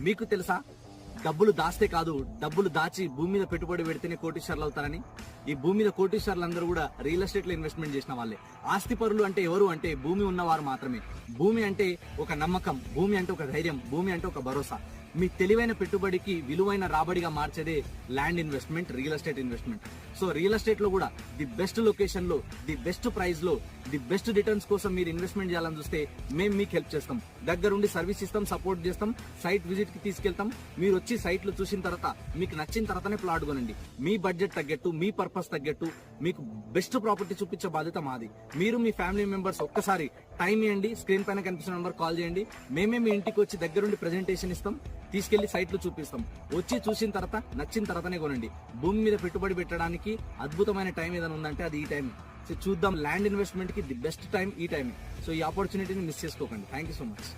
మీకు తెలుసా, డబ్బులు దాస్తే కాదు, డబ్బులు దాచి భూమి మీద పెట్టుబడి పెడితేనే కోటీశ్వర్లు అవుతారని. ఈ భూమి మీద కోటీశ్వర్లందరూ కూడా రియల్ ఎస్టేట్ లో ఇన్వెస్ట్మెంట్ చేసిన వాళ్ళే. ఆస్తి పరులు అంటే ఎవరు అంటే భూమి ఉన్నవారు మాత్రమే. భూమి అంటే ఒక నమ్మకం, భూమి అంటే ఒక ధైర్యం, భూమి అంటే ఒక భరోసా. మీ తెలివైన పెట్టుబడికి విలువైన రాబడిగా మార్చేదే land investment, real estate investment. So real estate లో కూడా ది బెస్ట్ లొకేషన్ లో, ది బెస్ట్ ప్రైస్ లో, ది బెస్ట్ రిటర్న్స్ కోసం మీరు ఇన్వెస్ట్మెంట్ చేయాలని చూస్తే మేము మీకు హెల్ప్ చేస్తాం. దగ్గరుండి సర్వీస్ ఇస్తాం, సపోర్ట్ చేస్తాం, సైట్ విజిట్ కి తీసుకెళ్తాం. మీరు వచ్చి సైట్ లో చూసిన తర్వాత మీకు నచ్చిన తర్వాతనే ప్లాట్ కొనండి. మీ బడ్జెట్ తగ్గట్టు, మీ పర్పస్ తగ్గట్టు మీకు బెస్ట్ ప్రాపర్టీ చూపించే బాధ్యత మాది. మీరు మీ ఫ్యామిలీ మెంబర్స్ ఒక్కసారి టైం ఇవ్వండి, స్క్రీన్ పైన కనిపిస్తున్న నెంబర్ కాల్ చేయండి. మేమే మీ ఇంటికి వచ్చి దగ్గరుండి ప్రెజెంటేషన్ ఇస్తాం, తీసుకెళ్లి సైట్లు చూపిస్తాం. వచ్చి చూసిన తర్వాత నచ్చిన తర్వాతనే కొనండి. భూమి మీద పెట్టుబడి పెట్టడానికి అద్భుతమైన టైం ఏదైనా ఉందంటే అది ఈ టైం. సో చూద్దాం, ల్యాండ్ ఇన్వెస్ట్మెంట్ కి ది బెస్ట్ టైం ఈ టైం. సో ఈ ఆపర్చునిటీని మిస్ చేసుకోకండి. Thank you so much.